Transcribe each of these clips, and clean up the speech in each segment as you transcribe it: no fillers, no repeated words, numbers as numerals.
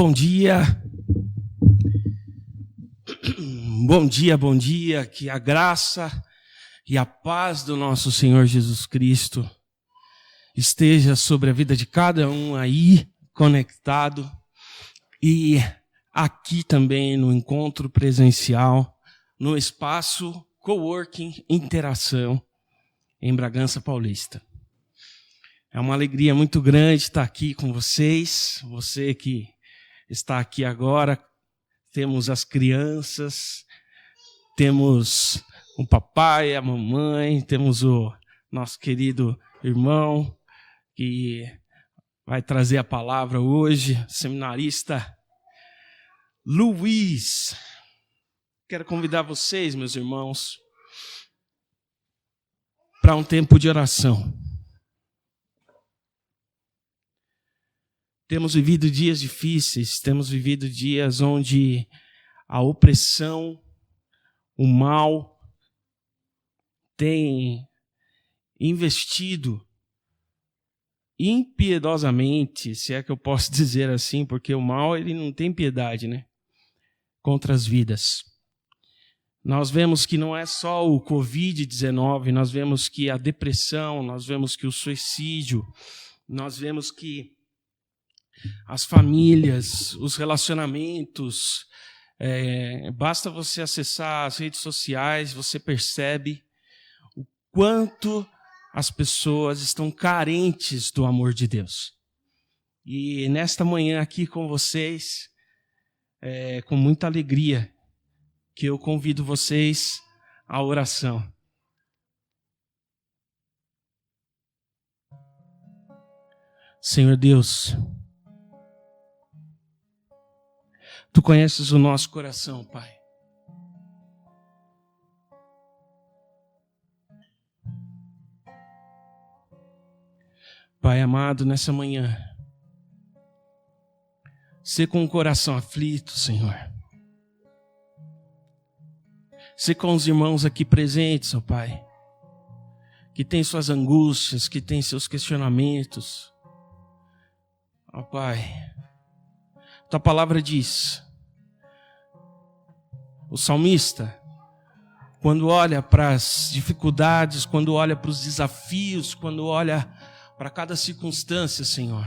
Bom dia. Bom dia, bom dia. Que a graça e a paz do nosso Senhor Jesus Cristo esteja sobre a vida de cada um aí conectado e aqui também no encontro presencial, no espaço Coworking Interação em Bragança Paulista. É uma alegria muito grande estar aqui com vocês, você que está aqui agora. Temos as crianças, temos o papai, a mamãe, temos o nosso querido irmão que vai trazer a palavra hoje, seminarista Luiz. Quero convidar vocês, meus irmãos, para um tempo de oração. Temos vivido dias difíceis, temos vivido dias onde a opressão, o mal tem investido impiedosamente, se é que eu posso dizer assim, porque o mal ele não tem piedade, né? Contra as vidas. Nós vemos que não é só o Covid-19, nós vemos que a depressão, nós vemos que o suicídio, nós vemos que as famílias, os relacionamentos, basta você acessar as redes sociais, você percebe o quanto as pessoas estão carentes do amor de Deus. E nesta manhã aqui com vocês, com muita alegria, que eu convido vocês à oração. Senhor Deus, Tu conheces o nosso coração, Pai. Pai amado, nessa manhã, sê com o coração aflito, Senhor. Sê com os irmãos aqui presentes, ó Pai, que têm suas angústias, que têm seus questionamentos. Ó Pai, Tua palavra diz, o salmista, quando olha para as dificuldades, quando olha para os desafios, quando olha para cada circunstância, Senhor,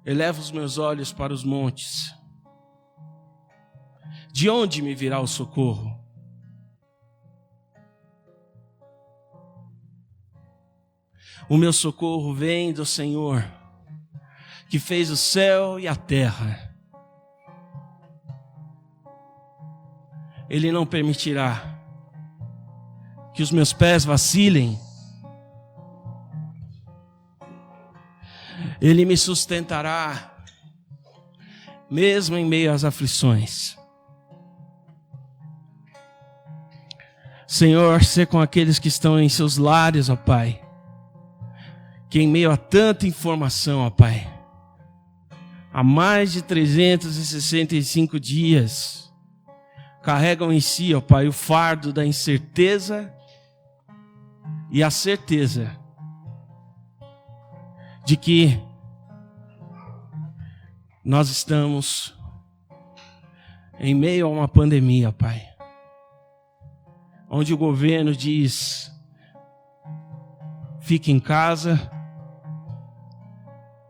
eleva os meus olhos para os montes. De onde me virá o socorro? O meu socorro vem do Senhor, que fez o céu e a terra. Ele não permitirá que os meus pés vacilem. Ele me sustentará, mesmo em meio às aflições. Senhor, sê com aqueles que estão em seus lares, ó Pai, que em meio a tanta informação, ó Pai, há mais de 365 dias, carregam em si, ó Pai, o fardo da incerteza e a certeza de que nós estamos em meio a uma pandemia, Pai, onde o governo diz, fique em casa,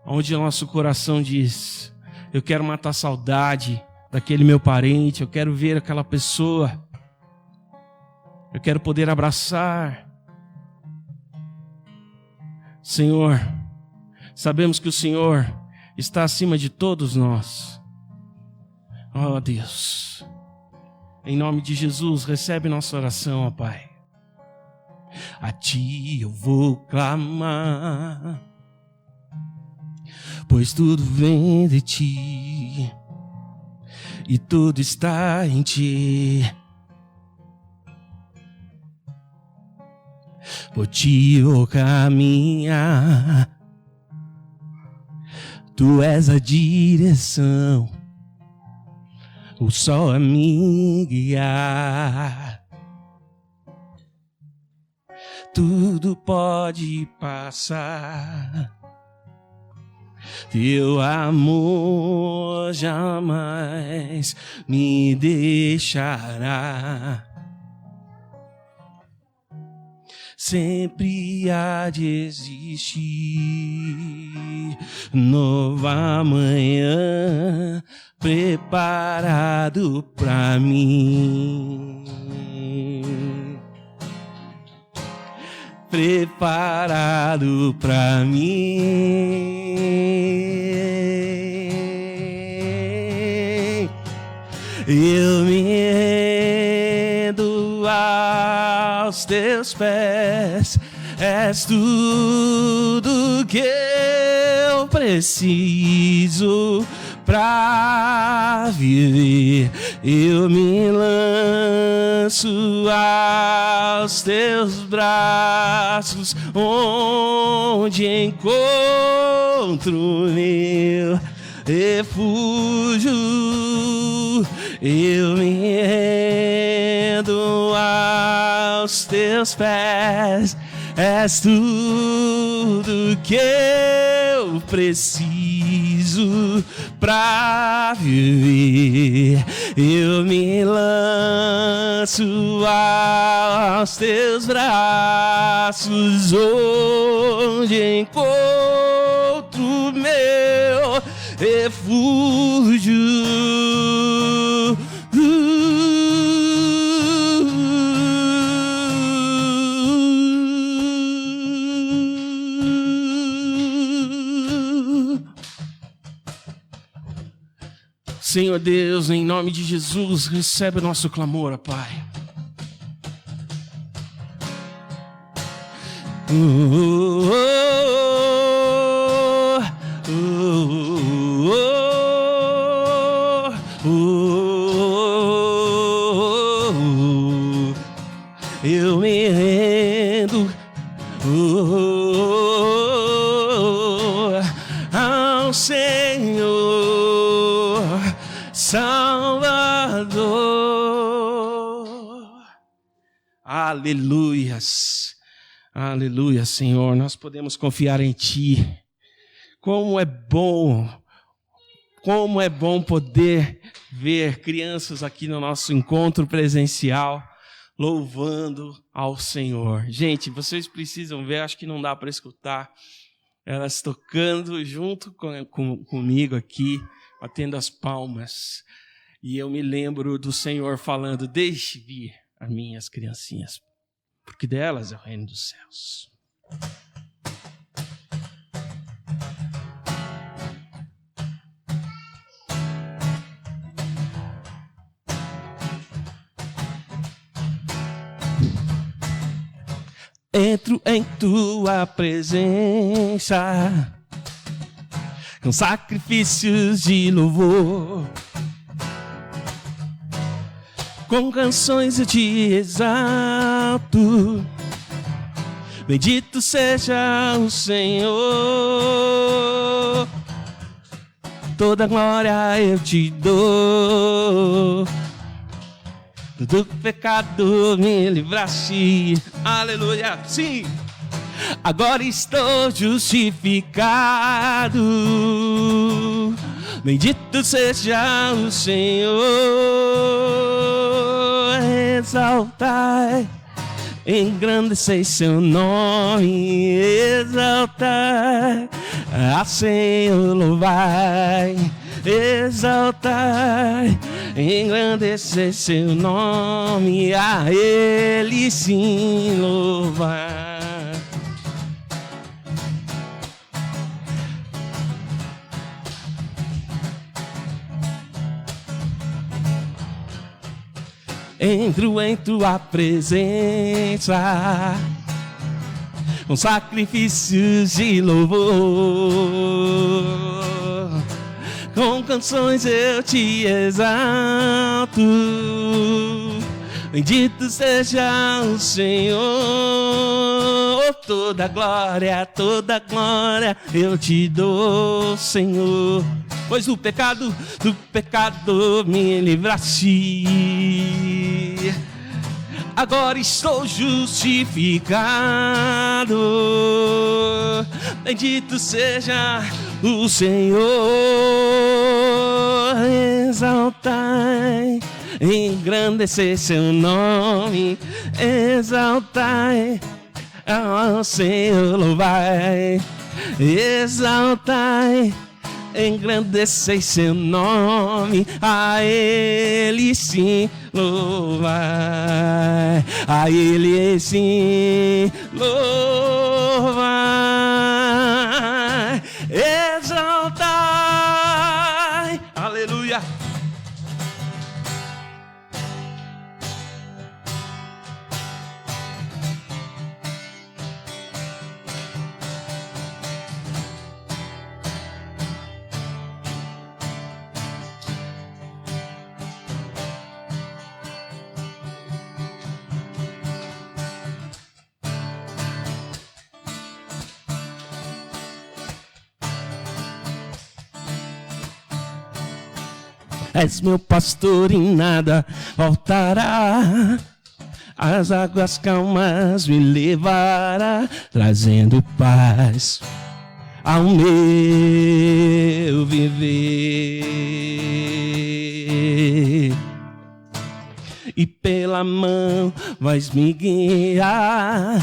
onde o nosso coração diz, eu quero matar a saudade daquele meu parente, eu quero ver aquela pessoa, eu quero poder abraçar. Senhor, sabemos que o Senhor está acima de todos nós. Oh Deus, em nome de Jesus, recebe nossa oração, ó Pai. A Ti eu vou clamar, pois tudo vem de Ti e tudo está em Ti. Por Ti eu caminhar, Tu és a direção, o sol a me guiar. tudo pode passar. Teu amor jamais me deixará. Sempre há de existir nova manhã preparado pra mim. Preparado pra mim. Eu me rendo aos teus pés, és tudo que eu preciso pra viver. Eu me lanço aos teus braços, onde encontro meu refúgio. Eu me rendo aos teus pés, és tudo que eu preciso pra viver. Eu me lanço aos teus braços, onde encontro meu refúgio. Senhor Deus, em nome de Jesus, recebe o nosso clamor, ó Pai. Eu me rendo ao Senhor Salvador. Aleluias, aleluia, Senhor, nós podemos confiar em Ti. Como é bom poder ver crianças aqui no nosso encontro presencial, louvando ao Senhor. Gente, vocês precisam ver, acho que não dá para escutar, elas tocando junto comigo aqui, batendo as palmas. E eu me lembro do Senhor falando: deixe vir as minhas criancinhas, porque delas é o reino dos céus. Entro em tua presença com sacrifícios de louvor, com canções eu te exalto. Bendito seja o Senhor, toda glória eu te dou. Do pecado me livraste, aleluia, sim. Agora estou justificado. Bendito seja o Senhor. Exaltai, engrandecei seu nome. Exaltai, a Senhor louvai. Exaltai, engrandecer seu nome, a Ele sim louvar. Entro em tua presença com sacrifícios de louvor, com canções eu te exalto. Bendito seja o Senhor. Toda glória eu te dou, Senhor. Pois do pecado me livraste. agora estou justificado. Bendito seja o Senhor, exaltai, engrandecer seu nome, exaltai ao Senhor, louvai, exaltai, engrandecei seu nome, a Ele sim louvai, a Ele sim louvai, exaltai, aleluia. És meu pastor e nada faltará, as águas calmas me levará, trazendo paz ao meu viver. E pela mão vais me guiar,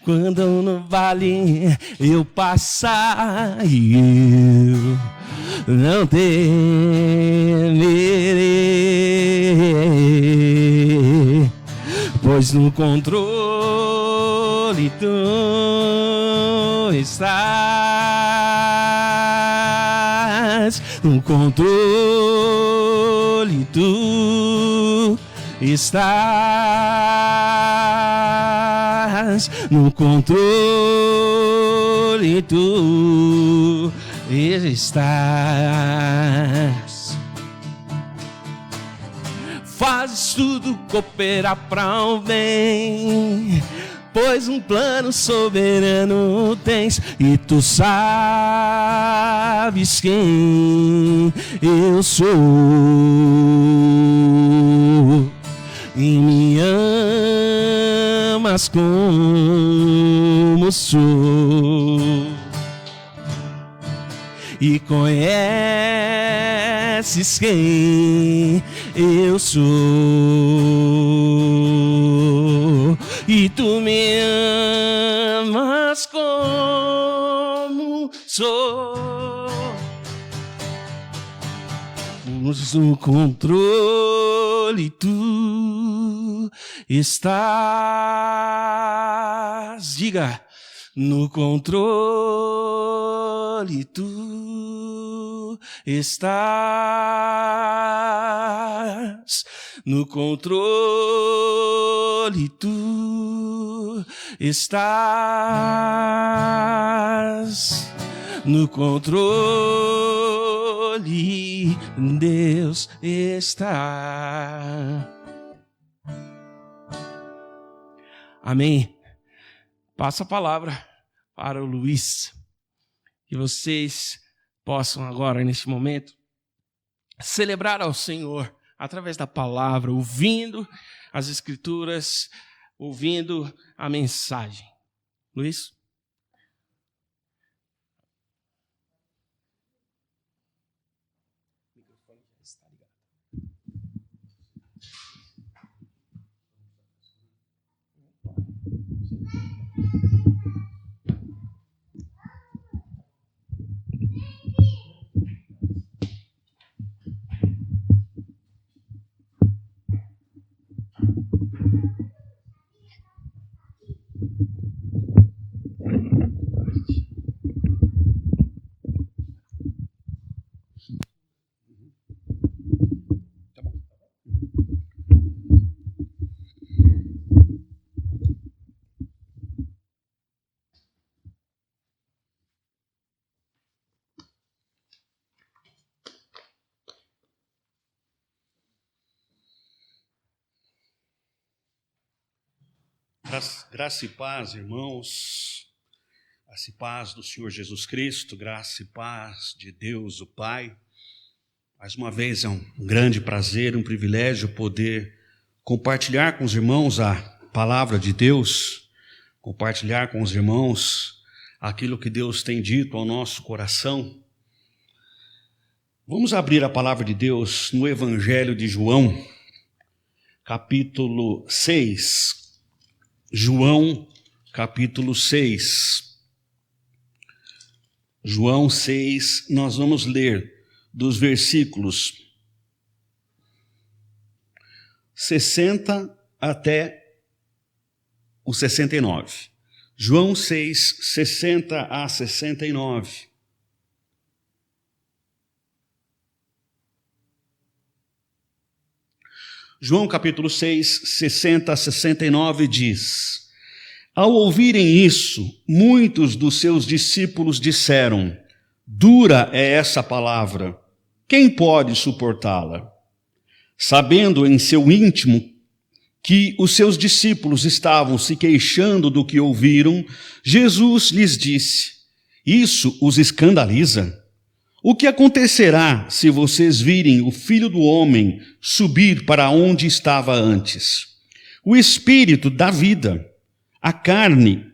quando no vale eu passar, e eu não temerei, pois no controle tu estás, no controle tu estás, no controle tu estás. Fazes tudo cooperar para o bem, pois um plano soberano tens, e tu sabes quem eu sou, e me amas como sou, e conheces quem eu sou, e tu me amas como sou, pois no controle tu estás. Diga, no controle tu estás, no controle tu estás, no controle Deus está. Amém. Passa a palavra para o Luiz, que vocês possam agora, neste momento, celebrar ao Senhor através da palavra, ouvindo as Escrituras, ouvindo a mensagem. Luiz? O microfone já está ligado. Graça e paz, irmãos, graça e paz do Senhor Jesus Cristo, graça e paz de Deus o Pai. Mais uma vez é um grande prazer, um privilégio poder compartilhar com os irmãos a palavra de Deus, compartilhar com os irmãos aquilo que Deus tem dito ao nosso coração. Vamos abrir a palavra de Deus no Evangelho de João, capítulo 6. João, capítulo 6. João 6, nós vamos ler dos versículos 60 até o 69. João 6, 60 a 69. João capítulo 6, 60 a 69 diz: Ao ouvirem isso, muitos dos seus discípulos disseram: Dura é essa palavra, quem pode suportá-la? Sabendo em seu íntimo que os seus discípulos estavam se queixando do que ouviram, Jesus lhes disse: Isso os escandaliza? O que acontecerá se vocês virem o Filho do Homem subir para onde estava antes? O Espírito dá vida, a carne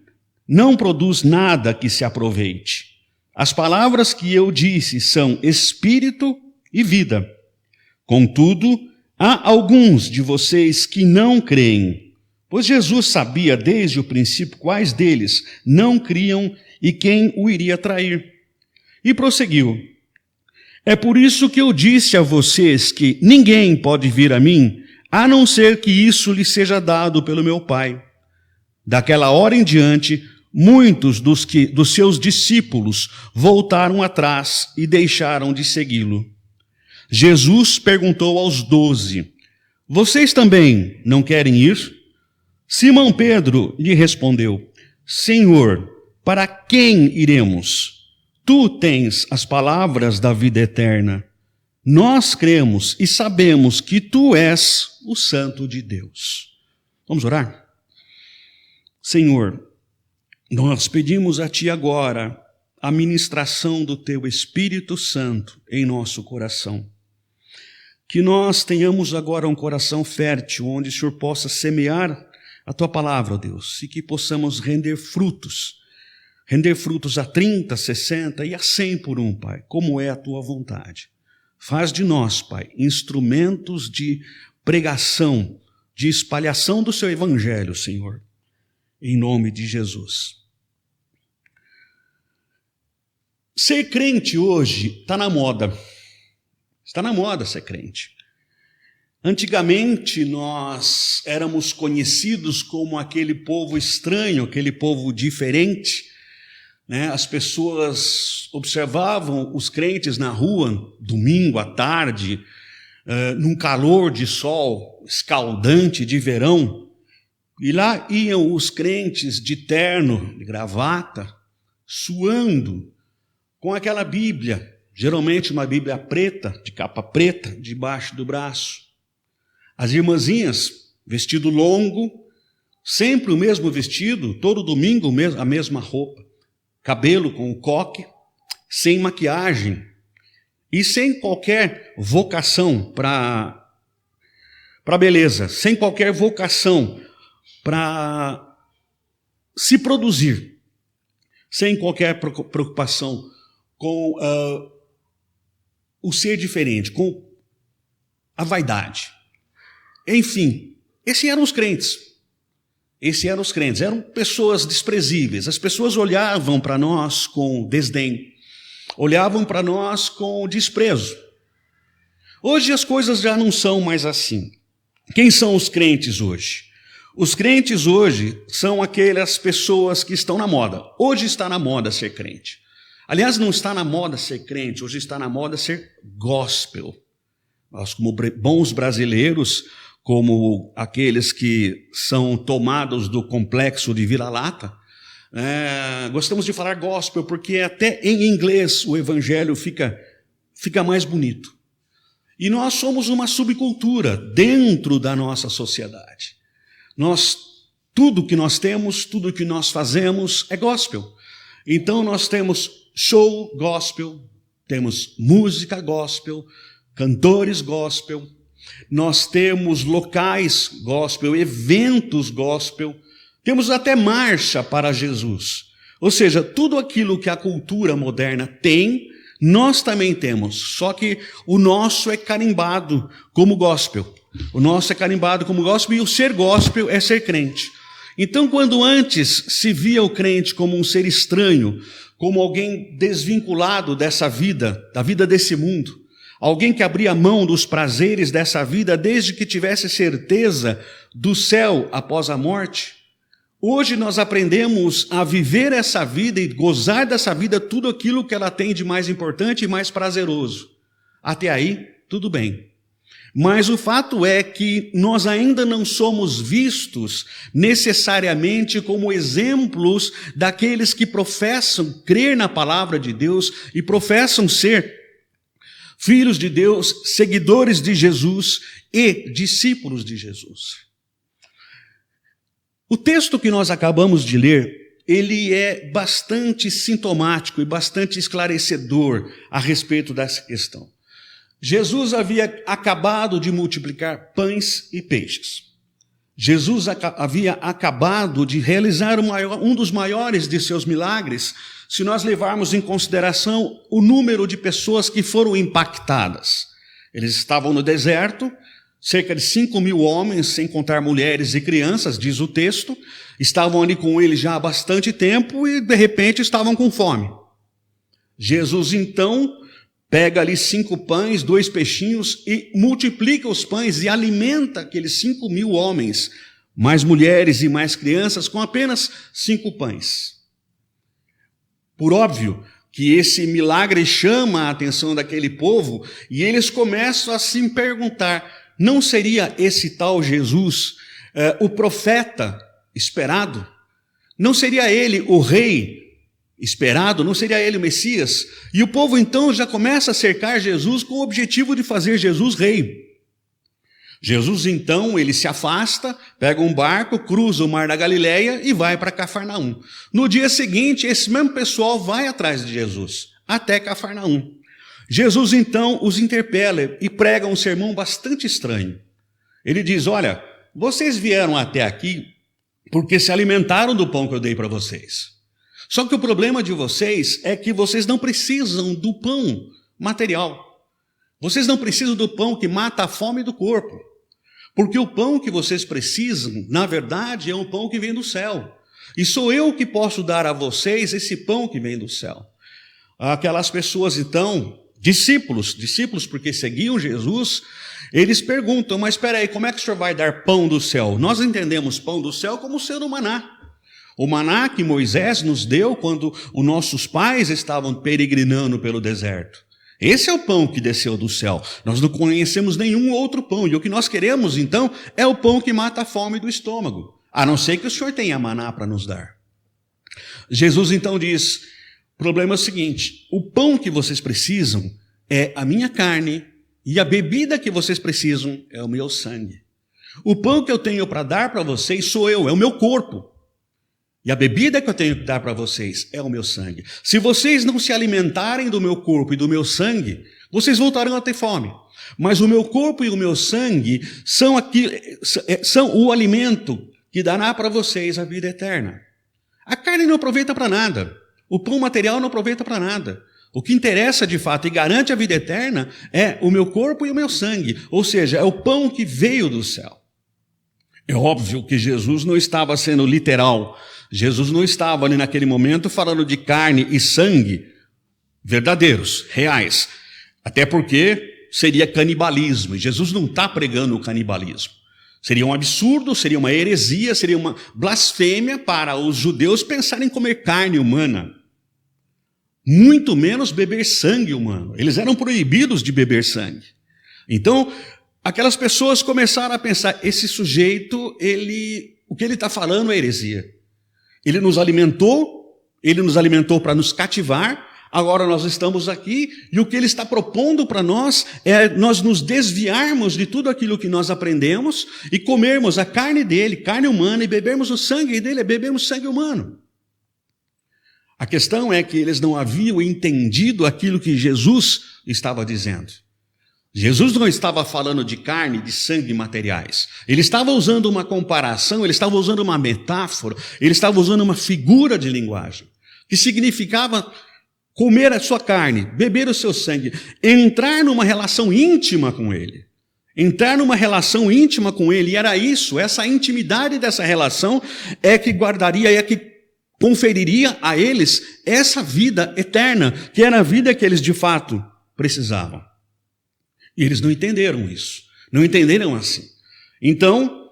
não produz nada que se aproveite. As palavras que eu disse são Espírito e vida. Contudo, há alguns de vocês que não creem, pois Jesus sabia desde o princípio quais deles não criam e quem o iria trair. E prosseguiu: É por isso que eu disse a vocês que ninguém pode vir a mim, a não ser que isso lhe seja dado pelo meu Pai. Daquela hora em diante, muitos dos seus discípulos voltaram atrás e deixaram de segui-lo. Jesus perguntou aos 12, Vocês também não querem ir? Simão Pedro lhe respondeu, Senhor, para quem iremos? Tu tens as palavras da vida eterna. Nós cremos e sabemos que tu és o Santo de Deus. Vamos orar? Senhor, nós pedimos a Ti agora a ministração do Teu Espírito Santo em nosso coração. Que nós tenhamos agora um coração fértil, onde o Senhor possa semear a Tua palavra, ó Deus, e que possamos render frutos a 30, 60 e a 100 por um, Pai, como é a Tua vontade. Faz de nós, Pai, instrumentos de pregação, de espalhação do Seu Evangelho, Senhor, em nome de Jesus. Ser crente hoje está na moda. Está na moda ser crente. Antigamente nós éramos conhecidos como aquele povo estranho, aquele povo diferente, né? As pessoas observavam os crentes na rua, domingo à tarde, num calor de sol escaldante de verão, e lá iam os crentes de terno, de gravata, suando, com aquela Bíblia, geralmente uma Bíblia preta, de capa preta, debaixo do braço. As irmãzinhas, vestido longo, sempre o mesmo vestido, todo domingo a mesma roupa. Cabelo com o coque, sem maquiagem e sem qualquer vocação para beleza, sem qualquer vocação para se produzir, sem qualquer preocupação com o ser diferente, com a vaidade. Enfim, esses eram os crentes. Eram pessoas desprezíveis. As pessoas olhavam para nós com desdém, olhavam para nós com desprezo. Hoje as coisas já não são mais assim. Quem são os crentes hoje? Os crentes hoje são aquelas pessoas que estão na moda. Hoje está na moda ser crente. Aliás, não está na moda ser crente, hoje está na moda ser gospel. Nós, como bons brasileiros, como aqueles que são tomados do complexo de vira-lata, gostamos de falar gospel, porque até em inglês o evangelho fica mais bonito. E nós somos uma subcultura dentro da nossa sociedade. Tudo que nós temos, tudo que nós fazemos é gospel. Então nós temos show gospel, temos música gospel, cantores gospel, nós temos locais gospel, eventos gospel, temos até marcha para Jesus. Ou seja, tudo aquilo que a cultura moderna tem, nós também temos, só que o nosso é carimbado como gospel. O nosso é carimbado como gospel e o ser gospel é ser crente. Então, quando antes se via o crente como um ser estranho, como alguém desvinculado dessa vida, da vida desse mundo, alguém que abria mão dos prazeres dessa vida desde que tivesse certeza do céu após a morte, hoje nós aprendemos a viver essa vida e gozar dessa vida tudo aquilo que ela tem de mais importante e mais prazeroso. Até aí, tudo bem. Mas o fato é que nós ainda não somos vistos necessariamente como exemplos daqueles que professam crer na palavra de Deus e professam ser filhos de Deus, seguidores de Jesus e discípulos de Jesus. O texto que nós acabamos de ler, ele é bastante sintomático e bastante esclarecedor a respeito dessa questão. Jesus havia acabado de multiplicar pães e peixes. Jesus havia acabado de realizar um dos maiores de seus milagres, se nós levarmos em consideração o número de pessoas que foram impactadas. Eles estavam no deserto, cerca de 5.000 homens, sem contar mulheres e crianças, diz o texto, estavam ali com ele já há bastante tempo e, de repente, estavam com fome. Jesus, então, pega ali 5 pães, 2 peixinhos e multiplica os pães e alimenta aqueles 5.000 homens, mais mulheres e mais crianças, com apenas 5 pães. Por óbvio que esse milagre chama a atenção daquele povo e eles começam a se perguntar, não seria esse tal Jesus o profeta esperado? Não seria ele o rei esperado? Não seria ele o Messias? E o povo então já começa a cercar Jesus com o objetivo de fazer Jesus rei. Jesus então, ele se afasta, pega um barco, cruza o mar da Galileia e vai para Cafarnaum. No dia seguinte, esse mesmo pessoal vai atrás de Jesus, até Cafarnaum. Jesus então os interpela e prega um sermão bastante estranho. Ele diz, olha, vocês vieram até aqui porque se alimentaram do pão que eu dei para vocês. Só que o problema de vocês é que vocês não precisam do pão material. Vocês não precisam do pão que mata a fome do corpo. Porque o pão que vocês precisam, na verdade, é um pão que vem do céu. E sou eu que posso dar a vocês esse pão que vem do céu. Aquelas pessoas, então, discípulos porque seguiam Jesus, eles perguntam, mas espera aí, como é que o senhor vai dar pão do céu? Nós entendemos pão do céu como sendo o maná. O maná que Moisés nos deu quando os nossos pais estavam peregrinando pelo deserto. Esse é o pão que desceu do céu. Nós não conhecemos nenhum outro pão. E o que nós queremos, então, é o pão que mata a fome do estômago. A não ser que o Senhor tenha maná para nos dar. Jesus, então, diz, o problema é o seguinte, o pão que vocês precisam é a minha carne e a bebida que vocês precisam é o meu sangue. O pão que eu tenho para dar para vocês sou eu, é o meu corpo. E a bebida que eu tenho que dar para vocês é o meu sangue. Se vocês não se alimentarem do meu corpo e do meu sangue, vocês voltarão a ter fome. Mas o meu corpo e o meu sangue são o alimento que dará para vocês a vida eterna. A carne não aproveita para nada. O pão material não aproveita para nada. O que interessa de fato e garante a vida eterna é o meu corpo e o meu sangue. Ou seja, é o pão que veio do céu. É óbvio que Jesus não estava sendo literal. Jesus não estava ali naquele momento falando de carne e sangue verdadeiros, reais. Até porque seria canibalismo. E Jesus não está pregando o canibalismo. Seria um absurdo, seria uma heresia, seria uma blasfêmia para os judeus pensarem em comer carne humana. Muito menos beber sangue humano. Eles eram proibidos de beber sangue. Então, aquelas pessoas começaram a pensar, esse sujeito, o que ele está falando é heresia. Ele nos alimentou para nos cativar, agora nós estamos aqui, e o que ele está propondo para nós é nós nos desviarmos de tudo aquilo que nós aprendemos e comermos a carne dele, carne humana, e bebermos o sangue dele, bebermos sangue humano. A questão é que eles não haviam entendido aquilo que Jesus estava dizendo. Jesus não estava falando de carne, de sangue materiais. Ele estava usando uma comparação, ele estava usando uma metáfora, ele estava usando uma figura de linguagem, que significava comer a sua carne, beber o seu sangue, entrar numa relação íntima com ele. Entrar numa relação íntima com ele, e era isso, essa intimidade dessa relação é que guardaria, é que conferiria a eles essa vida eterna, que era a vida que eles de fato precisavam. E eles não entenderam isso, não entenderam assim. Então,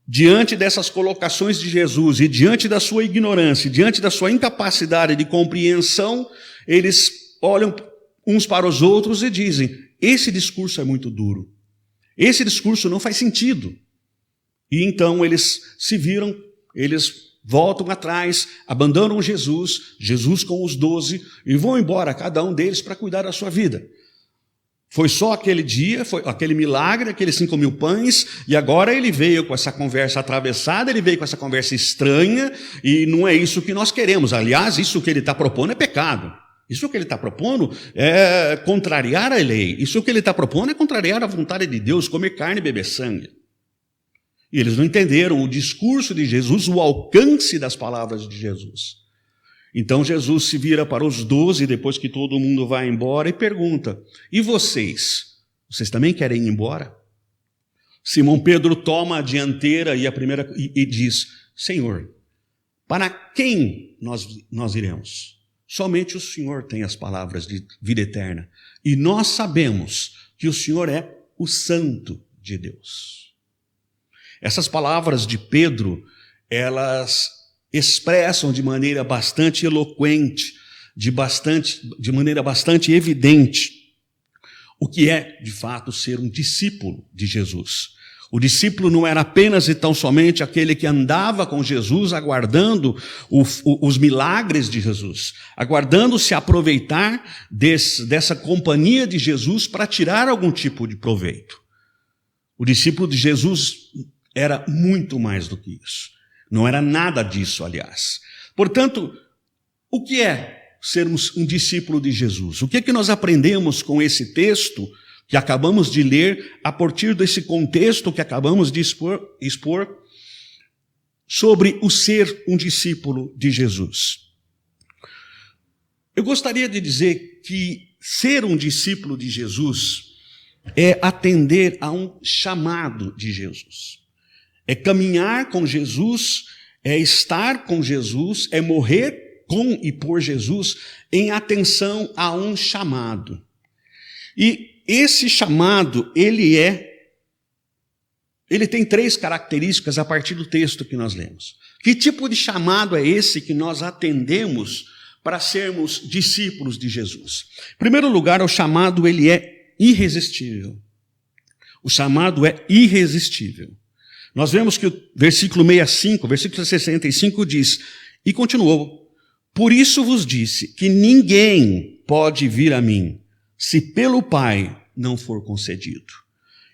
diante dessas colocações de Jesus e diante da sua ignorância, diante da sua incapacidade de compreensão, eles olham uns para os outros e dizem: esse discurso é muito duro, esse discurso não faz sentido. E então eles se viram, eles voltam atrás, abandonam Jesus com os 12, e vão embora, cada um deles, para cuidar da sua vida. Foi só aquele dia, foi aquele milagre, aqueles 5.000 pães, e agora ele veio com essa conversa atravessada, ele veio com essa conversa estranha, e não é isso que nós queremos. Aliás, isso que ele está propondo é pecado. Isso que ele está propondo é contrariar a lei. Isso que ele está propondo é contrariar a vontade de Deus, comer carne e beber sangue. E eles não entenderam o discurso de Jesus, o alcance das palavras de Jesus. Então Jesus se vira para os 12, depois que todo mundo vai embora, e pergunta: e vocês? Vocês também querem ir embora? Simão Pedro toma a dianteira e diz: Senhor, para quem nós iremos? Somente o Senhor tem as palavras de vida eterna. E nós sabemos que o Senhor é o Santo de Deus. Essas palavras de Pedro, elas expressam de maneira bastante eloquente, de maneira bastante evidente, o que é, de fato, ser um discípulo de Jesus. O discípulo não era apenas e tão somente aquele que andava com Jesus, aguardando os milagres de Jesus, aguardando se aproveitar dessa companhia de Jesus para tirar algum tipo de proveito. O discípulo de Jesus era muito mais do que isso. Não era nada disso, aliás. Portanto, o que é sermos um discípulo de Jesus? O que é que nós aprendemos com esse texto que acabamos de ler, a partir desse contexto que acabamos de expor sobre o ser um discípulo de Jesus? Eu gostaria de dizer que ser um discípulo de Jesus é atender a um chamado de Jesus. É caminhar com Jesus, é estar com Jesus, é morrer com e por Jesus em atenção a um chamado. E esse chamado, ele tem 3 características a partir do texto que nós lemos. Que tipo de chamado é esse que nós atendemos para sermos discípulos de Jesus? Em primeiro lugar, o chamado ele é irresistível. O chamado é irresistível. Nós vemos que o versículo 65, versículo 65 diz, e continuou: por isso vos disse que ninguém pode vir a mim, se pelo Pai não for concedido.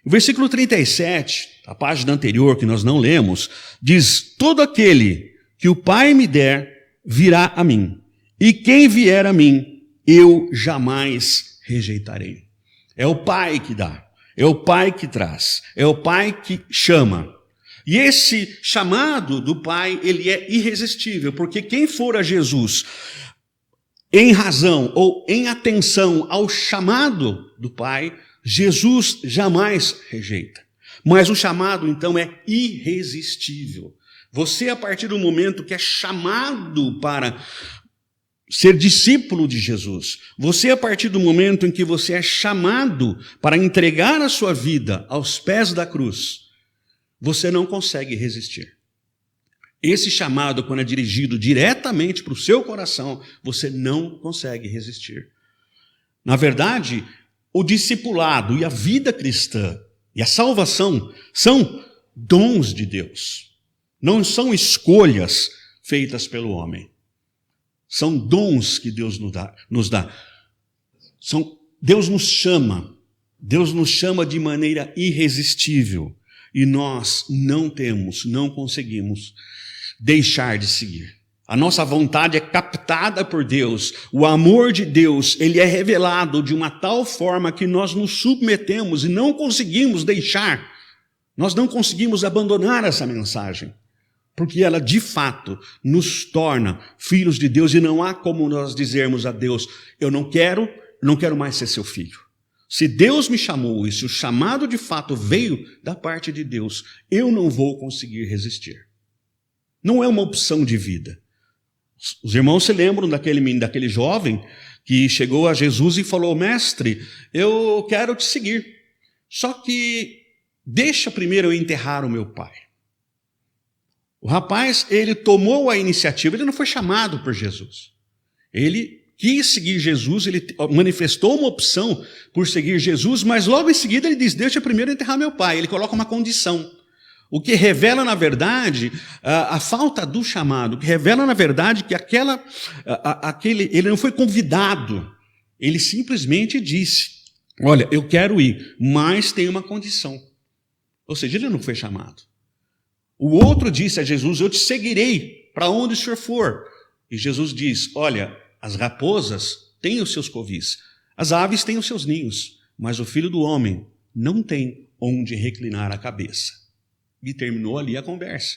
O versículo 37, a página anterior que nós não lemos, diz: todo aquele que o Pai me der, virá a mim, e quem vier a mim, eu jamais rejeitarei. É o Pai que dá, é o Pai que traz, é o Pai que chama. E esse chamado do Pai, ele é irresistível, porque quem for a Jesus em razão ou em atenção ao chamado do Pai, Jesus jamais rejeita. Mas o chamado, então, é irresistível. Você, a partir do momento que é chamado para ser discípulo de Jesus, você, a partir do momento em que você é chamado para entregar a sua vida aos pés da cruz, você não consegue resistir. Esse chamado, quando é dirigido diretamente para o seu coração, você não consegue resistir. Na verdade, o discipulado e a vida cristã e a salvação são dons de Deus. Não são escolhas feitas pelo homem. São dons que Deus nos dá. Deus nos chama. Deus nos chama de maneira irresistível. E nós não conseguimos deixar de seguir. A nossa vontade é captada por Deus. O amor de Deus, ele é revelado de uma tal forma que nós nos submetemos e não conseguimos deixar, nós não conseguimos abandonar essa mensagem, porque ela de fato nos torna filhos de Deus e não há como nós dizermos a Deus, eu não quero mais ser seu filho. Se Deus me chamou e se o chamado de fato veio da parte de Deus, eu não vou conseguir resistir. Não é uma opção de vida. Os irmãos se lembram daquele jovem que chegou a Jesus e falou, mestre, eu quero te seguir, só que deixa primeiro eu enterrar o meu pai. O rapaz, ele tomou a iniciativa, ele não foi chamado por Jesus. Ele quis seguir Jesus, ele manifestou uma opção por seguir Jesus, mas logo em seguida ele diz, deixa primeiro enterrar meu pai. Ele coloca uma condição. O que revela, na verdade, a falta do chamado, o que revela, na verdade, que ele não foi convidado, ele simplesmente disse, olha, eu quero ir, mas tem uma condição. Ou seja, ele não foi chamado. O outro disse a Jesus, eu te seguirei para onde o senhor for. E Jesus diz, olha, as raposas têm os seus covis, as aves têm os seus ninhos, mas o Filho do Homem não tem onde reclinar a cabeça. E terminou ali a conversa.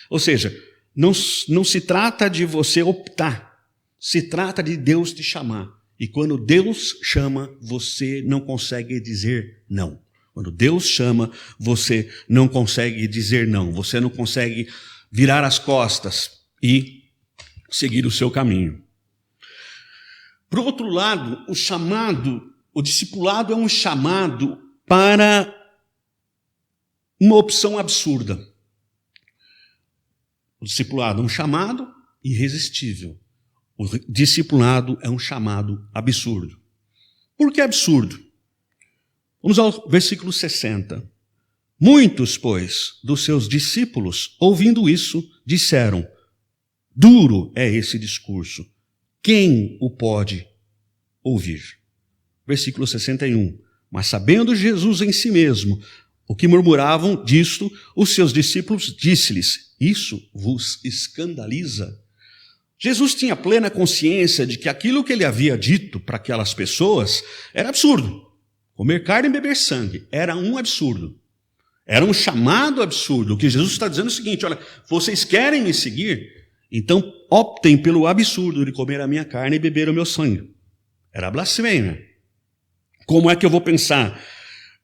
Ou seja, não se trata de você optar, se trata de Deus te chamar. E quando Deus chama, você não consegue dizer não. Quando Deus chama, você não consegue dizer não. Você não consegue virar as costas e seguir o seu caminho. Por outro lado, o discipulado é um chamado para uma opção absurda. O discipulado é um chamado irresistível. O discipulado é um chamado absurdo. Por que absurdo? Vamos ao versículo 60. Muitos, pois, dos seus discípulos, ouvindo isso, disseram, duro é esse discurso, quem o pode ouvir? Versículo 61. Mas sabendo Jesus em si mesmo o que murmuravam disto, os seus discípulos disse-lhes, isso vos escandaliza? Jesus tinha plena consciência de que aquilo que ele havia dito para aquelas pessoas era absurdo. Comer carne e beber sangue era um absurdo. Era um chamado absurdo. O que Jesus está dizendo é o seguinte, olha, vocês querem me seguir? Então optem pelo absurdo de comer a minha carne e beber o meu sangue. Era blasfêmia. Como é que eu vou pensar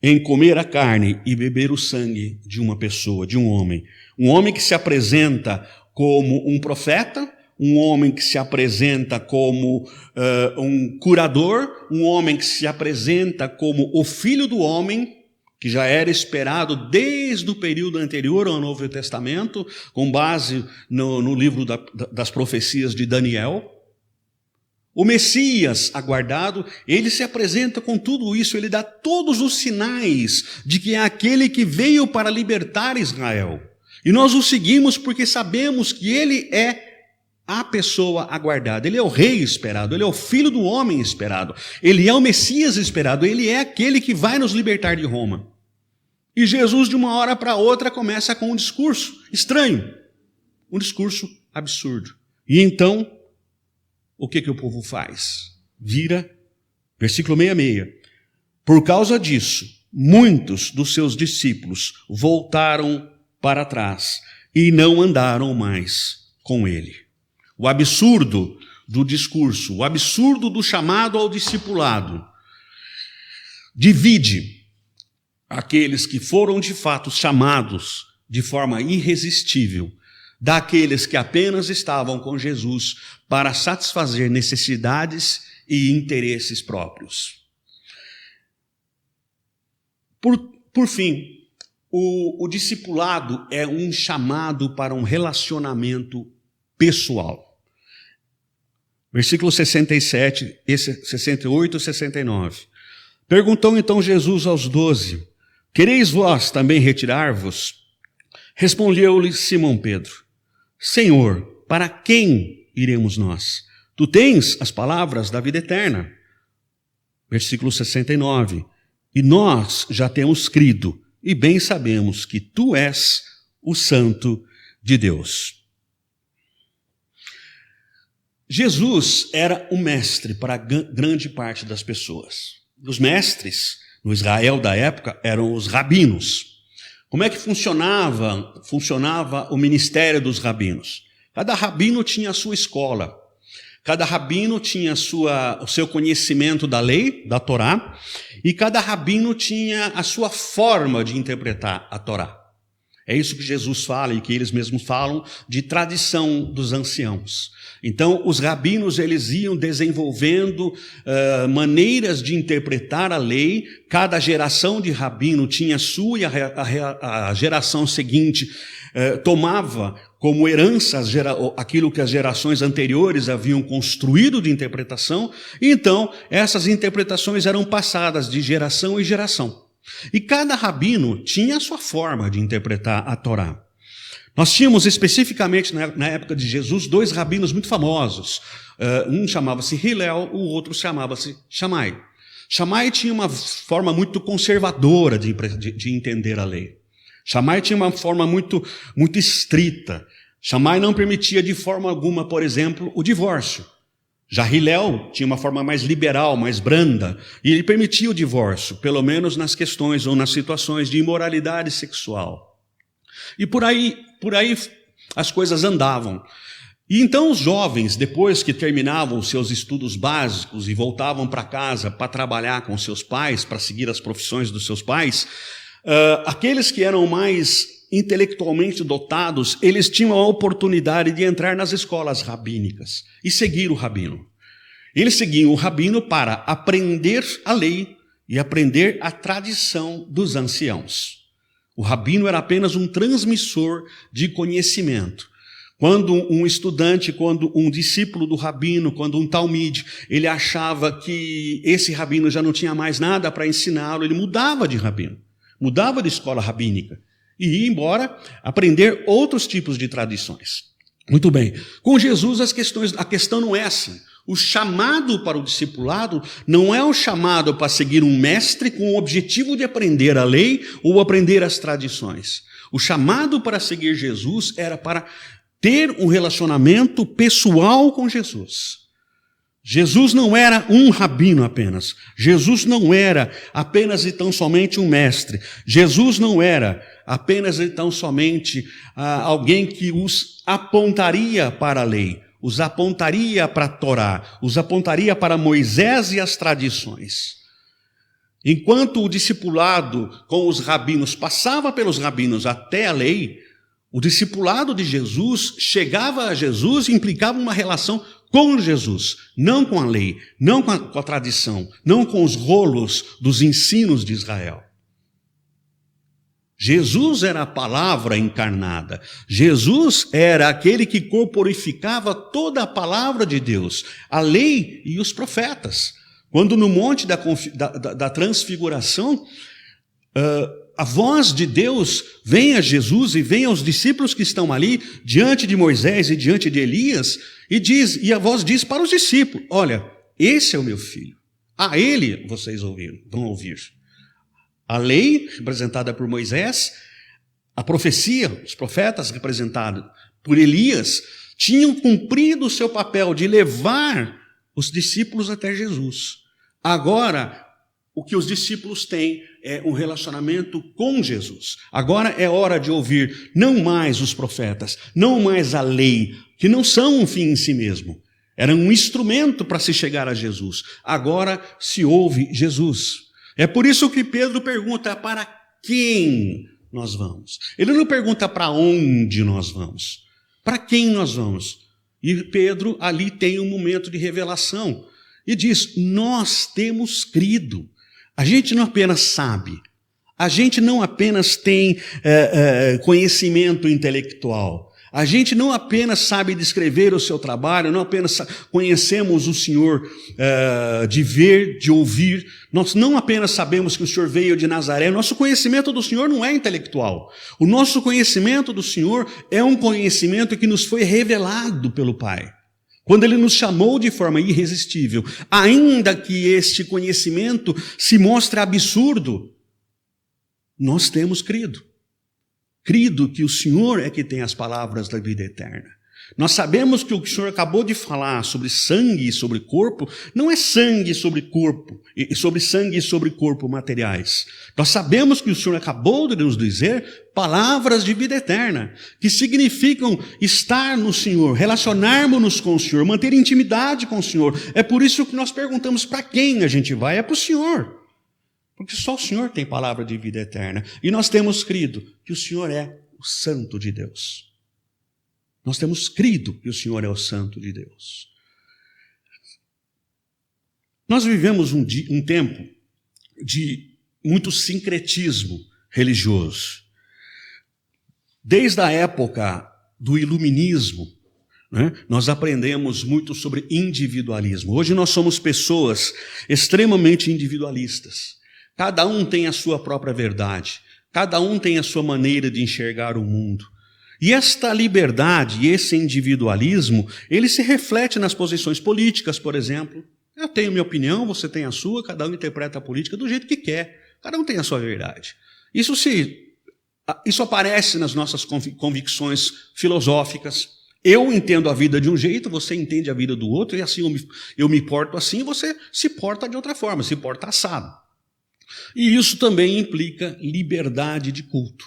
em comer a carne e beber o sangue de uma pessoa, de um homem? Um homem que se apresenta como um profeta, um homem que se apresenta como um curador, um homem que se apresenta como o Filho do Homem, que já era esperado desde o período anterior ao Novo Testamento, com base no livro das profecias de Daniel. O Messias aguardado, ele se apresenta com tudo isso, ele dá todos os sinais de que é aquele que veio para libertar Israel. E nós o seguimos porque sabemos que ele é a pessoa aguardada, ele é o rei esperado, ele é o Filho do Homem esperado, ele é o Messias esperado, ele é aquele que vai nos libertar de Roma. E Jesus, de uma hora para outra, começa com um discurso estranho, um discurso absurdo. E então, o que o povo faz? Vira, versículo 66. Por causa disso, muitos dos seus discípulos voltaram para trás e não andaram mais com ele. O absurdo do discurso, o absurdo do chamado ao discipulado, divide aqueles que foram de fato chamados de forma irresistível daqueles que apenas estavam com Jesus para satisfazer necessidades e interesses próprios. Por fim, o discipulado é um chamado para um relacionamento pessoal. Versículo 67, 68 e 69. Perguntou então Jesus aos 12, quereis vós também retirar-vos? Respondeu-lhe Simão Pedro, Senhor, para quem iremos nós? Tu tens as palavras da vida eterna. Versículo 69. E nós já temos crido, e bem sabemos que tu és o Santo de Deus. Jesus era o mestre para grande parte das pessoas. Os mestres, no Israel da época, eram os rabinos. Como é que funcionava o ministério dos rabinos? Cada rabino tinha a sua escola. Cada rabino tinha o seu conhecimento da lei, da Torá, e cada rabino tinha a sua forma de interpretar a Torá. É isso que Jesus fala e que eles mesmos falam de tradição dos anciãos. Então, os rabinos eles iam desenvolvendo maneiras de interpretar a lei. Cada geração de rabino tinha a sua e a geração seguinte tomava como herança aquilo que as gerações anteriores haviam construído de interpretação. E então, essas interpretações eram passadas de geração em geração. E cada rabino tinha a sua forma de interpretar a Torá. Nós tínhamos especificamente na época de Jesus 2 rabinos muito famosos. Um chamava-se Hillel, o outro chamava-se Shammai. Shammai tinha uma forma muito conservadora de entender a lei. Shammai tinha uma forma muito estrita. Shammai não permitia de forma alguma, por exemplo, o divórcio. Já Hillel tinha uma forma mais liberal, mais branda, e ele permitia o divórcio, pelo menos nas questões ou nas situações de imoralidade sexual. E por aí as coisas andavam. E então os jovens, depois que terminavam os seus estudos básicos e voltavam para casa para trabalhar com seus pais, para seguir as profissões dos seus pais, aqueles que eram mais intelectualmente dotados, eles tinham a oportunidade de entrar nas escolas rabínicas e seguir o rabino. Eles seguiam o rabino para aprender a lei e aprender a tradição dos anciãos. O rabino era apenas um transmissor de conhecimento. Quando um estudante, quando um discípulo do rabino, quando um talmide, ele achava que esse rabino já não tinha mais nada para ensiná-lo, ele mudava de rabino, mudava de escola rabínica e ia embora aprender outros tipos de tradições. Muito bem. Com Jesus a questão não é assim. O chamado para o discipulado não é o chamado para seguir um mestre com o objetivo de aprender a lei ou aprender as tradições. O chamado para seguir Jesus era para ter um relacionamento pessoal com Jesus. Jesus não era um rabino apenas. Jesus não era apenas e tão somente um mestre. Jesus não era apenas e tão somente alguém que os apontaria para a lei, os apontaria para a Torá, os apontaria para Moisés e as tradições. Enquanto o discipulado com os rabinos passava pelos rabinos até a lei, o discipulado de Jesus chegava a Jesus e implicava uma relação com Jesus, não com a lei, não com a tradição, não com os rolos dos ensinos de Israel. Jesus era a palavra encarnada. Jesus era aquele que corporificava toda a palavra de Deus, a lei e os profetas. Quando no monte da transfiguração, a voz de Deus vem a Jesus e vem aos discípulos que estão ali, diante de Moisés e diante de Elias, e a voz diz para os discípulos: olha, esse é o meu filho. A ele vocês vão ouvir. A lei, representada por Moisés, a profecia, os profetas, representados por Elias, tinham cumprido o seu papel de levar os discípulos até Jesus. Agora, o que os discípulos têm é um relacionamento com Jesus. Agora é hora de ouvir não mais os profetas, não mais a lei, que não são um fim em si mesmo. Era um instrumento para se chegar a Jesus. Agora se ouve Jesus. É por isso que Pedro pergunta: para quem nós vamos? Ele não pergunta para onde nós vamos. Para quem nós vamos? E Pedro ali tem um momento de revelação. E diz: nós temos crido. A gente não apenas sabe. A gente não apenas tem conhecimento intelectual. A gente não apenas sabe descrever o seu trabalho, não apenas conhecemos o Senhor de ver, de ouvir. Nós não apenas sabemos que o Senhor veio de Nazaré. Nosso conhecimento do Senhor não é intelectual. O nosso conhecimento do Senhor é um conhecimento que nos foi revelado pelo Pai. Quando Ele nos chamou de forma irresistível, ainda que este conhecimento se mostre absurdo, nós temos crido. Crido que o Senhor é que tem as palavras da vida eterna. Nós sabemos que o que o Senhor acabou de falar sobre sangue e sobre corpo, não é sangue sobre corpo, e sobre sangue e sobre corpo materiais. Nós sabemos que o Senhor acabou de nos dizer palavras de vida eterna, que significam estar no Senhor, relacionarmos-nos com o Senhor, manter intimidade com o Senhor. É por isso que nós perguntamos para quem a gente vai, é para o Senhor. Porque só o Senhor tem palavra de vida eterna. E nós temos crido que o Senhor é o Santo de Deus. Nós temos crido que o Senhor é o Santo de Deus. Nós vivemos um tempo de muito sincretismo religioso. Desde a época do iluminismo, né, nós aprendemos muito sobre individualismo. Hoje nós somos pessoas extremamente individualistas. Cada um tem a sua própria verdade. Cada um tem a sua maneira de enxergar o mundo. E esta liberdade e esse individualismo, ele se reflete nas posições políticas, por exemplo. Eu tenho minha opinião, você tem a sua, cada um interpreta a política do jeito que quer. Cada um tem a sua verdade. Isso aparece nas nossas convicções filosóficas. Eu entendo a vida de um jeito, você entende a vida do outro, e assim eu me porto assim, você se porta de outra forma, se porta assado. E isso também implica liberdade de culto,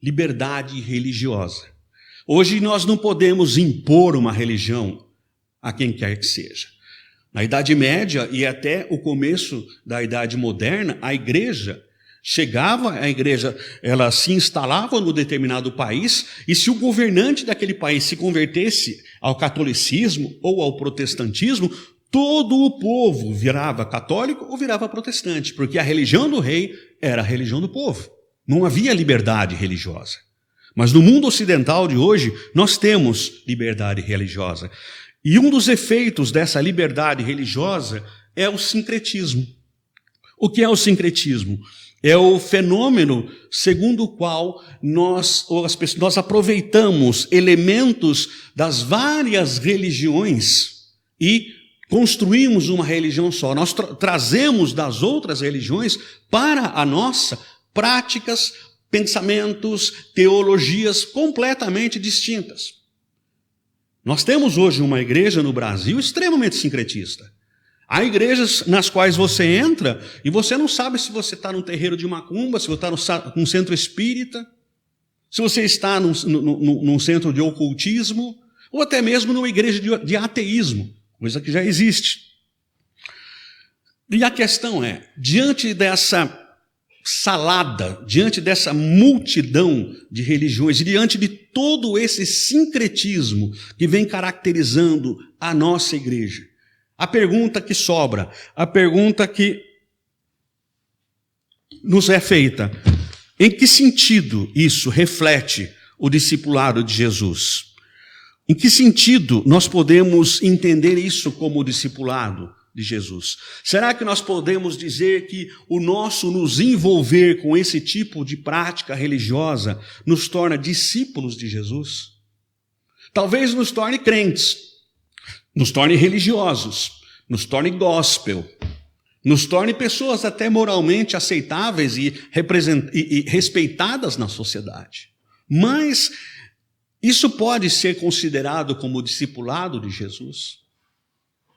liberdade religiosa. Hoje nós não podemos impor uma religião a quem quer que seja. Na Idade Média e até o começo da Idade Moderna, a igreja ela se instalava no determinado país, e se o governante daquele país se convertesse ao catolicismo ou ao protestantismo, todo o povo virava católico ou virava protestante, porque a religião do rei era a religião do povo. Não havia liberdade religiosa. Mas no mundo ocidental de hoje, nós temos liberdade religiosa. E um dos efeitos dessa liberdade religiosa é o sincretismo. O que é o sincretismo? É o fenômeno segundo o qual nós aproveitamos elementos das várias religiões e construímos uma religião só. Nós trazemos das outras religiões para a nossa práticas, pensamentos, teologias completamente distintas. Nós temos hoje uma igreja no Brasil extremamente sincretista. Há igrejas nas quais você entra e você não sabe se você está num terreiro de macumba, se você está num centro espírita, se você está num centro de ocultismo, ou até mesmo numa igreja de ateísmo, coisa que já existe. E a questão é, diante dessa salada, diante dessa multidão de religiões e diante de todo esse sincretismo que vem caracterizando a nossa igreja, a pergunta que sobra, a pergunta que nos é feita: em que sentido isso reflete o discipulado de Jesus? Em que sentido nós podemos entender isso como o discipulado de Jesus? Será que nós podemos dizer que o nosso nos envolver com esse tipo de prática religiosa nos torna discípulos de Jesus? Talvez nos torne crentes, nos torne religiosos, nos torne gospel, nos torne pessoas até moralmente aceitáveis e respeitadas na sociedade. Mas isso pode ser considerado como o discipulado de Jesus?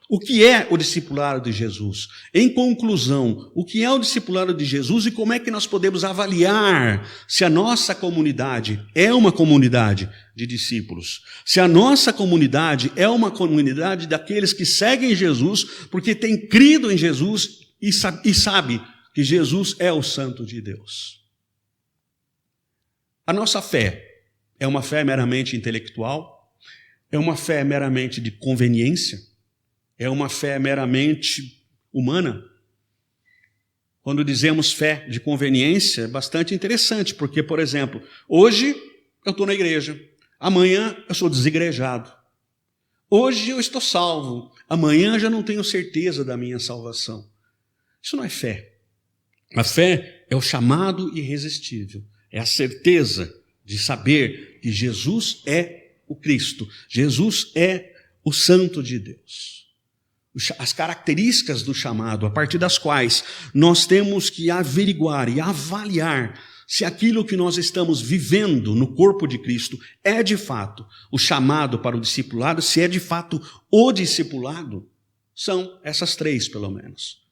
O que é o discipulado de Jesus? Em conclusão, o que é o discipulado de Jesus e como é que nós podemos avaliar se a nossa comunidade é uma comunidade de discípulos? Se a nossa comunidade é uma comunidade daqueles que seguem Jesus porque tem crido em Jesus e sabe que Jesus é o Santo de Deus. A nossa fé é uma fé meramente intelectual? É uma fé meramente de conveniência? É uma fé meramente humana? Quando dizemos fé de conveniência, é bastante interessante, porque, por exemplo, hoje eu estou na igreja, amanhã eu sou desigrejado. Hoje eu estou salvo, amanhã já não tenho certeza da minha salvação. Isso não é fé. A fé é o chamado irresistível, é a certeza de saber que Jesus é o Cristo, Jesus é o Santo de Deus. As características do chamado, a partir das quais nós temos que averiguar e avaliar se aquilo que nós estamos vivendo no corpo de Cristo é de fato o chamado para o discipulado, se é de fato o discipulado, são essas três pelo menos.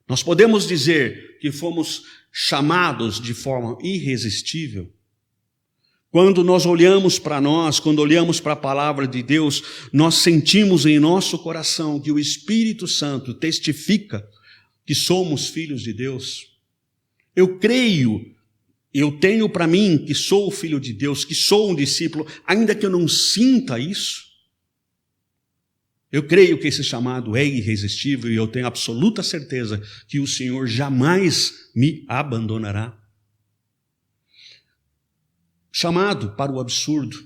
Nós podemos dizer que fomos chamados de forma irresistível quando nós olhamos para nós, quando olhamos para a palavra de Deus, nós sentimos em nosso coração que o Espírito Santo testifica que somos filhos de Deus. Eu creio, eu tenho para mim que sou filho de Deus, que sou um discípulo, ainda que eu não sinta isso. Eu creio que esse chamado é irresistível e eu tenho absoluta certeza que o Senhor jamais me abandonará. Chamado para o absurdo.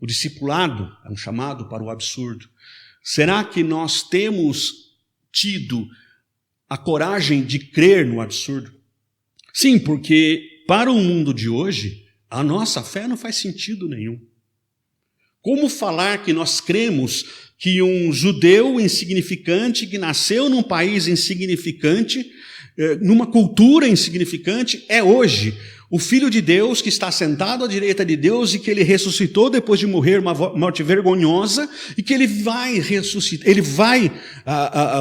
O discipulado é um chamado para o absurdo. Será que nós temos tido a coragem de crer no absurdo? Sim, porque para o mundo de hoje, a nossa fé não faz sentido nenhum. Como falar que nós cremos que um judeu insignificante, que nasceu num país insignificante, numa cultura insignificante, é hoje o Filho de Deus que está sentado à direita de Deus e que ele ressuscitou depois de morrer uma morte vergonhosa e que ele vai ressuscitar, ele vai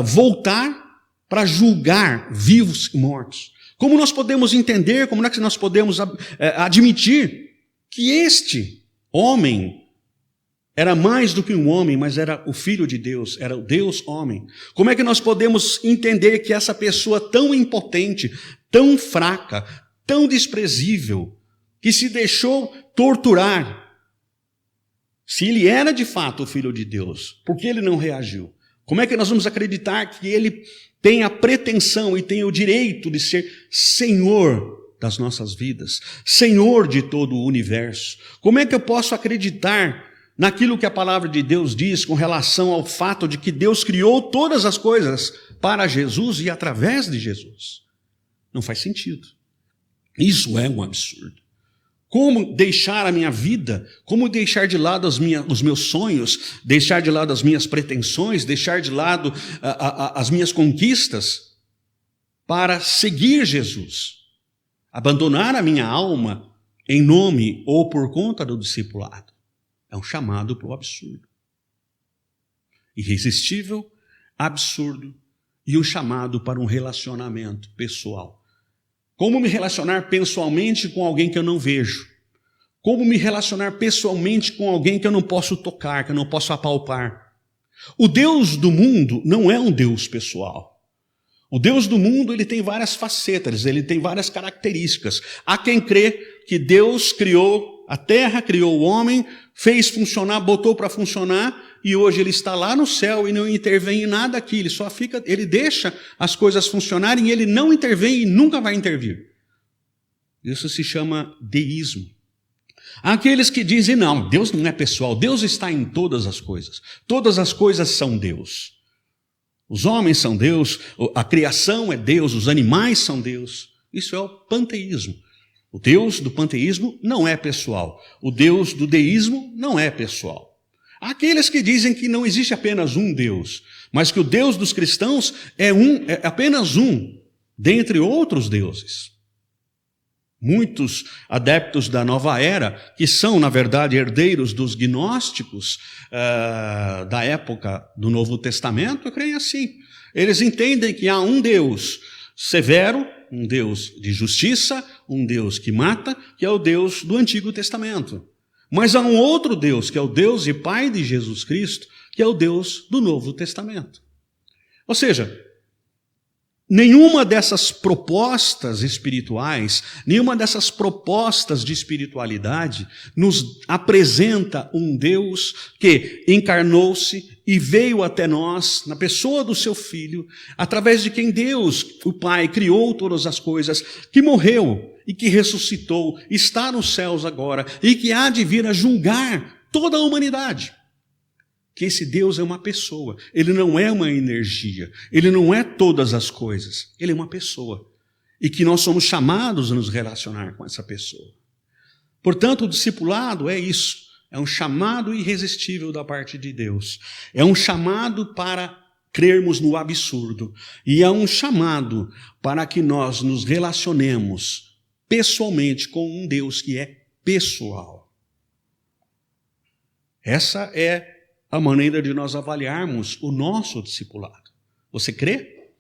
voltar para julgar vivos e mortos. Como nós podemos entender, como é que nós podemos admitir que este homem era mais do que um homem, mas era o Filho de Deus, era o Deus homem? Como é que nós podemos entender que essa pessoa tão impotente, tão fraca, tão desprezível, que se deixou torturar, se ele era de fato o Filho de Deus, por que ele não reagiu? Como é que nós vamos acreditar que ele tem a pretensão e tem o direito de ser Senhor das nossas vidas, Senhor de todo o universo? Como é que eu posso acreditar naquilo que a palavra de Deus diz com relação ao fato de que Deus criou todas as coisas para Jesus e através de Jesus? Não faz sentido. Isso é um absurdo. Como deixar a minha vida, como deixar de lado os meus sonhos, deixar de lado as minhas pretensões, deixar de lado as minhas conquistas para seguir Jesus? Abandonar a minha alma em nome ou por conta do discipulado. É um chamado para o absurdo. Irresistível, absurdo e um chamado para um relacionamento pessoal. Como me relacionar pessoalmente com alguém que eu não vejo? Como me relacionar pessoalmente com alguém que eu não posso tocar, que eu não posso apalpar? O Deus do mundo não é um Deus pessoal. O Deus do mundo, ele tem várias facetas, ele tem várias características. Há quem crê que Deus criou a terra, criou o homem, fez funcionar, botou para funcionar, e hoje ele está lá no céu e não intervém em nada aqui, ele deixa as coisas funcionarem e ele não intervém e nunca vai intervir. Isso se chama deísmo. Há aqueles que dizem, não, Deus não é pessoal, Deus está em todas as coisas são Deus. Os homens são Deus, a criação é Deus, os animais são Deus. Isso é o panteísmo. O Deus do panteísmo não é pessoal. O Deus do deísmo não é pessoal. Há aqueles que dizem que não existe apenas um Deus, mas que o Deus dos cristãos é apenas um, dentre outros deuses. Muitos adeptos da nova era, que são, na verdade, herdeiros dos gnósticos da época do Novo Testamento, creem assim. Eles entendem que há um Deus severo, um Deus de justiça, um Deus que mata, que é o Deus do Antigo Testamento. Mas há um outro Deus, que é o Deus e Pai de Jesus Cristo, que é o Deus do Novo Testamento. Ou seja, nenhuma dessas propostas espirituais, nenhuma dessas propostas de espiritualidade nos apresenta um Deus que encarnou-se e veio até nós, na pessoa do seu Filho, através de quem Deus, o Pai, criou todas as coisas, que morreu e que ressuscitou, está nos céus agora e que há de vir a julgar toda a humanidade. Que esse Deus é uma pessoa, ele não é uma energia, ele não é todas as coisas, ele é uma pessoa. E que nós somos chamados a nos relacionar com essa pessoa. Portanto, o discipulado é isso, é um chamado irresistível da parte de Deus. É um chamado para crermos no absurdo. E é um chamado para que nós nos relacionemos pessoalmente com um Deus que é pessoal. Essa é a maneira de nós avaliarmos o nosso discipulado. Você crê?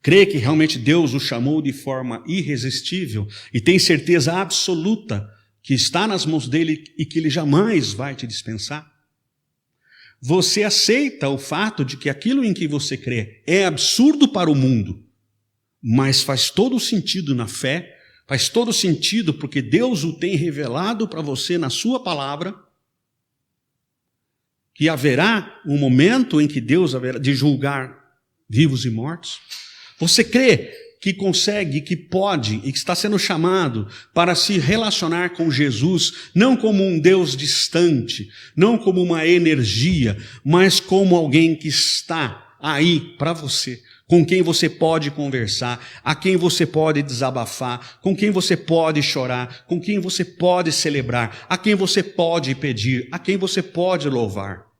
Crê que realmente Deus o chamou de forma irresistível e tem certeza absoluta que está nas mãos dele e que ele jamais vai te dispensar? Você aceita o fato de que aquilo em que você crê é absurdo para o mundo, mas faz todo sentido na fé, faz todo sentido porque Deus o tem revelado para você na sua palavra, que haverá um momento em que Deus haverá de julgar vivos e mortos? Você crê que consegue, que pode e que está sendo chamado para se relacionar com Jesus, não como um Deus distante, não como uma energia, mas como alguém que está aí para você, com quem você pode conversar, a quem você pode desabafar, com quem você pode chorar, com quem você pode celebrar, a quem você pode pedir, a quem você pode louvar.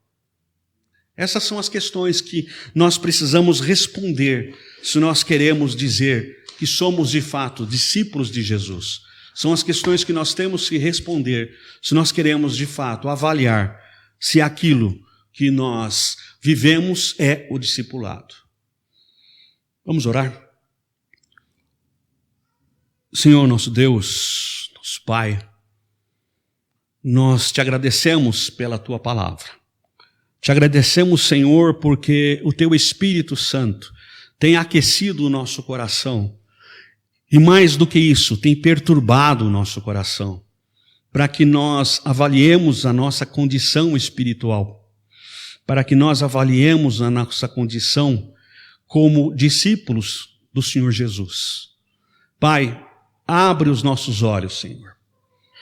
Essas são as questões que nós precisamos responder se nós queremos dizer que somos de fato discípulos de Jesus. São as questões que nós temos que responder se nós queremos de fato avaliar se aquilo que nós vivemos é o discipulado. Vamos orar? Senhor nosso Deus, nosso Pai, nós te agradecemos pela tua palavra. Te agradecemos, Senhor, porque o teu Espírito Santo tem aquecido o nosso coração e, mais do que isso, tem perturbado o nosso coração para que nós avaliemos a nossa condição espiritual, para que nós avaliemos a nossa condição como discípulos do Senhor Jesus. Pai, abre os nossos olhos, Senhor.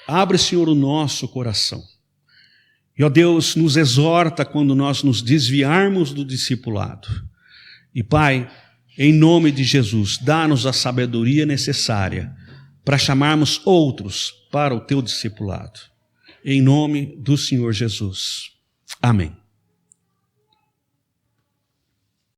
Abre, Senhor, o nosso coração. E, ó Deus, nos exorta quando nós nos desviarmos do discipulado. E, Pai, em nome de Jesus, dá-nos a sabedoria necessária para chamarmos outros para o teu discipulado. Em nome do Senhor Jesus. Amém.